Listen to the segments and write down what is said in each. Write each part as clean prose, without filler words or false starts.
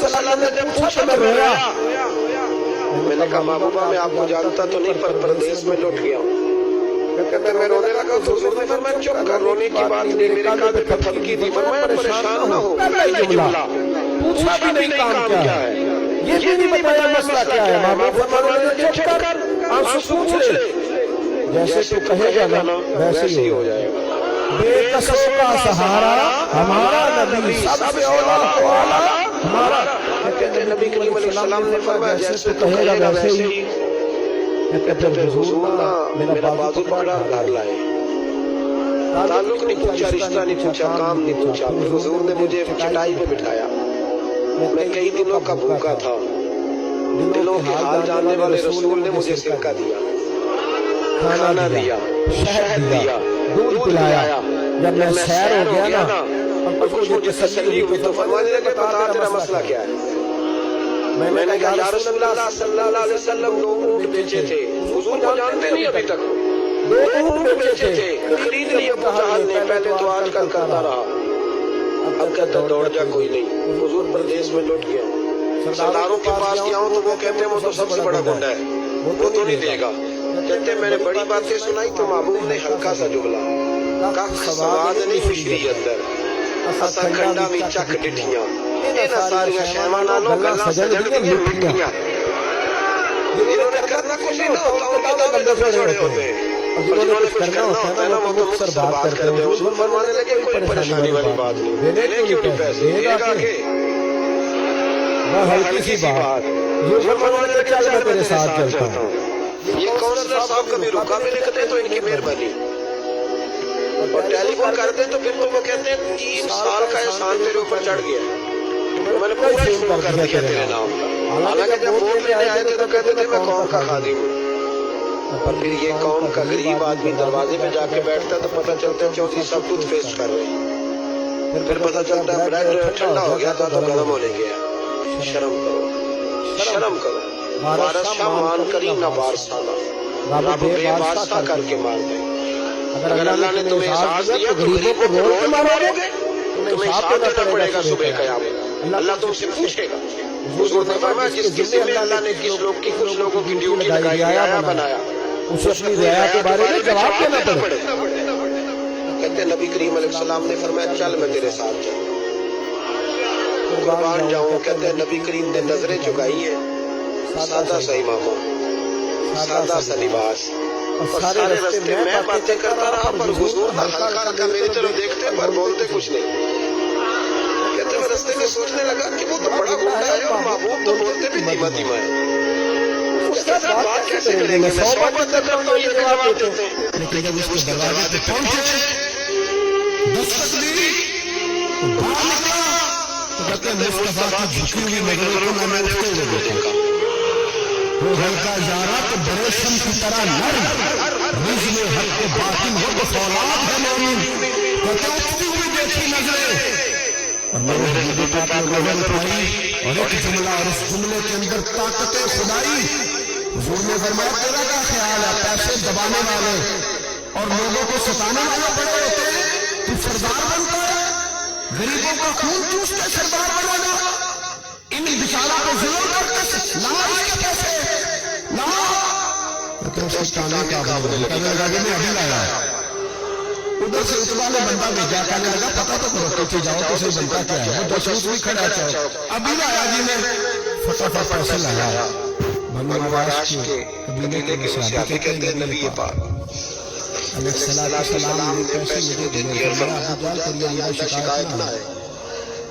वसल्लम ने जब पूछा तो मैं रोया। मैंने कहा महबूबा मैं आपको जानता तो नहीं पर परदेश में लौट गया हूँ। कहते मैं रोने लगा तो हुजूर ने फरमाया चुप कर, रोने की बात नहीं, मेरे कान पे थपकी दी, फरमाया परेशान ना हो, पहला जुमला पूछा भी नहीं काम क्या है, ये भी नहीं बताया मसला क्या है। महबूब फरमाया चुप कर, आंसू पूछ ले, जैसे तू कहेगा ना वैसे ही हो जाएगा। बेकसों का सहारा हमारा नबी, सबसे औला तो आला हमारा। कहते हैं नबी करीम अलैहि सलाम ने फरमाया जैसे तू कहेगा वैसे ही। कहते हुजूर ना मेरा बाजू पकड़ा घर लाए, ताल्लुक नहीं पूछा, रिश्ता नहीं पूछा, काम नहीं पूछा, फिर हुजूर ने मुझे चटाई पे बिठाया। मैं कई दिनों का भूखा था, दिलों के हाल जानने वाले रसूल ने मुझे सिरका दिया, खाना दिया, शहद दिया, दूध पिलाया। जब मैं सैर हो गया ना और कुछ मुझे तसल्ली हुई तो फरमाने लगे बता तेरा मसला क्या है। मैंने कहा या रसूलल्लाह सल्लल्लाहु अलैहि वसल्लम दो ऊंट बेचे थे, हुजूर को जानते नहीं अभी तक, दो ऊंट बेचे थे, खरीद लिए अबू जहल ने, पहले तो आजकल करता रहा, अब कहता दौड़ जा कोई नहीं, हुजूर प्रदेश में लौट गया। सरदारों के पास गया हूँ तो वो कहते हैं वो तो सबसे बड़ा गुंडा है, वो तो नहीं देगा। कहते मैंने बड़ी बातें सुनाई तो महबूब ने हल्का सा जुमला कख सवाद नहीं मिश्री अंदर असा खंडा में चक डिठियां, इन्हें सारियां शैवां नालों गल्लां सजण ਦੀਆਂ ਮਿੱਠੀਆਂ। जिन्होंने करना कुछ नहीं ना होता उनके दावे दफे छोड़े होते हैं, और जिन्होंने कुछ करना होता है ना वो तो मुख्तर बात करते हैं। हुजूर फरमाने लगे कोई परेशानी वाली बात नहीं, देने क्यों नहीं पैसे, देगा के हल्की सी बात। हुजूर फरमाने लगे चल मैं तेरे साथ चलता हूँ। ये काउंसलर साहब कभी रुका भी नहीं कहते तो इनकी मेहरबानी, और टेलीफोन करते तो फिर तो वो कहते हैं 3 साल का एहसान तेरे ऊपर चढ़ गया, तो मैंने पूरा फोन कर दिया तेरे नाम का। हालांकि जब वोट लेने आए थे तो कहते थे मैं कौम का खादिम हूँ, और फिर ये कौम का गरीब आदमी दरवाजे पे जाके बैठता तो पता चलता है चौधरी सब कुछ फेस कर रहे हैं, फिर पता चलता है ब्रेड ठंडा हो गया था तो गर्म होने गया। शर्म करो, शर्म करो, बादशाह मान करी ना वारसाना, रब बेवारसा करके मार दे। अगर अल्लाह ने तुम्हें एहसास दिया तो गरीबों को रोक के मारोगे, तुम्हें हिसाब देना पड़ेगा सुबह क़यामत, अल्लाह तुमसे पूछेगा। हुजूर ने फरमाया जिस जिम्मे अल्लाह ने किस लोग की कुछ लोगों की ड्यूटी लगाई, रियाया बनाया, उसे अपनी रियाया के बारे में जवाब देना पड़ेगा। कहते नबी करीम अलैहि सलाम ने फरमाया चल मैं तेरे साथ चलूं, कुर्बान जाऊं। कहते हैं नबी करीम ने नजरें झुकाई है, सादा सा इमामा, सादा सा लिबास, और सारे रास्ते मैं बातें करता रहा पर हुजूर का हल्का हल्का मेरी तरफ देखते पर बोलते कुछ नहीं। कहते मैं रास्ते में सोचने लगा कि वो तो बड़ा गुंडा है और महबूब तो बोलते भी धीमा धीमा है, उसके साथ बात कैसे करेंगे। मैं 100 बात करता हूँ ये जवाब देते हैं, लेकिन जब उसके दरवाजे पे पहुंचे दस्तक दी बाहर निकला तो कहते हैं मुस्तफा की झुकी हुई नजरों को मैंने उठते हुए देखा, वो हल्का जारा तो बड़े शम की तरह नर्म, रिज में हक के बातिन हो तो फौलाद है मोमिन। कहते उठती हुई देखी नजरें और मेरे हबीब पाक ने नजर उठाई और एक जुमला, और उस जुमले के अंदर ताकत खुदाई। हुजूर ने फरमाया तेरा क्या ख्याल है, पैसे दबाने वाले और लोगों को सताने वाले बड़े होते हैं, तू सरदार बनता है, गरीबों का खून चूस के सरदार बनेगा, इन बिचारा को जुल्म करके ना इसके पैसे ना। तो उसके काने का भाव कहने लगा कि मैं अभी लाया, उधर से उतवा ने बंदा भेजा, कहने लगा पता तो करो पीछे जाओ तो सही बनता क्या है, वो जासूस भी खड़ा था, अभी लाया जी ने फटाफट पैसे लाया। बनु महाराष्ट्र के कबीले के शादी कहते हैं नबी पाक अलैहिस्सलाम ने पैसे मुझे दे दिए, अबू जाल तेरी शिकायत ना है,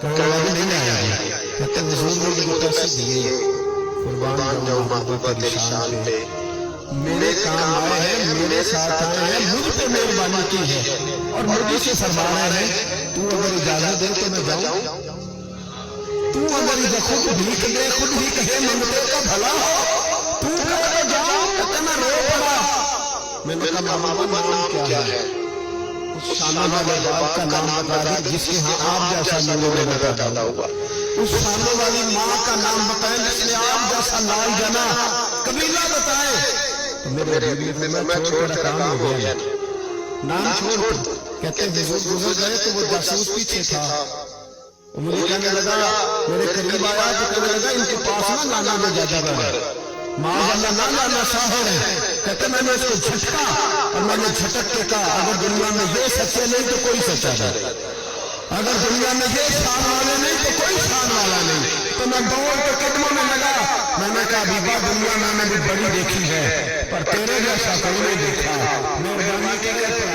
कहने लगे नहीं आया। कहते हुजूर ने मुझे पैसे दिए, कुर्बान जाऊं महबूबा तेरी शान पे, मेरे काम आए हैं, मेरे साथ आए हैं, मुझ पे मेहरबानी की है और मुझे से फरमा रहे हैं तू अगर इजाजत दे तो मैं जाऊं, तू अगर खुद भीख दे, खुद ही कहे मंगते का भला हो, तू कहे जाओ, कहते मैं रो पड़ा। मैंने कहा महबूबा नाम क्या है, उस शाना वाले बाप का नाम बता दी जिसके यहाँ आप जैसा नूर में पैदा हुआ, उस शाना वाली माँ का नाम बताए जिसने आप जैसा लाल जना, कबीला बताए। तो मेरे हबीब ने मैं छोड़ कर काम हो गया, नाम छोड़। कहते हुजूर गुजर गए तो वो जासूस पीछे था, مجھے کہنے لگا، میرے قریب آیا تو کہنے لگا ان کے پاس نہ لانا میں جادوگر، معاذ اللہ نہ لانا ساحر ہے۔ کہتے میں نے اس کو جھٹکا اور میں نے جھٹک کے کہا اگر دنیا میں یہ سچے نہیں تو کوئی سچا نہیں، اگر دنیا میں یہ شان والے نہیں تو کوئی شان والا نہیں۔ تو میں دوڑ کے قدموں میں لگا، میں نے کہا بیبا دنیا میں نے بھی بڑی دیکھی ہے پر تیرے جیسا کوئی نہیں دیکھا، مہربانی کر کے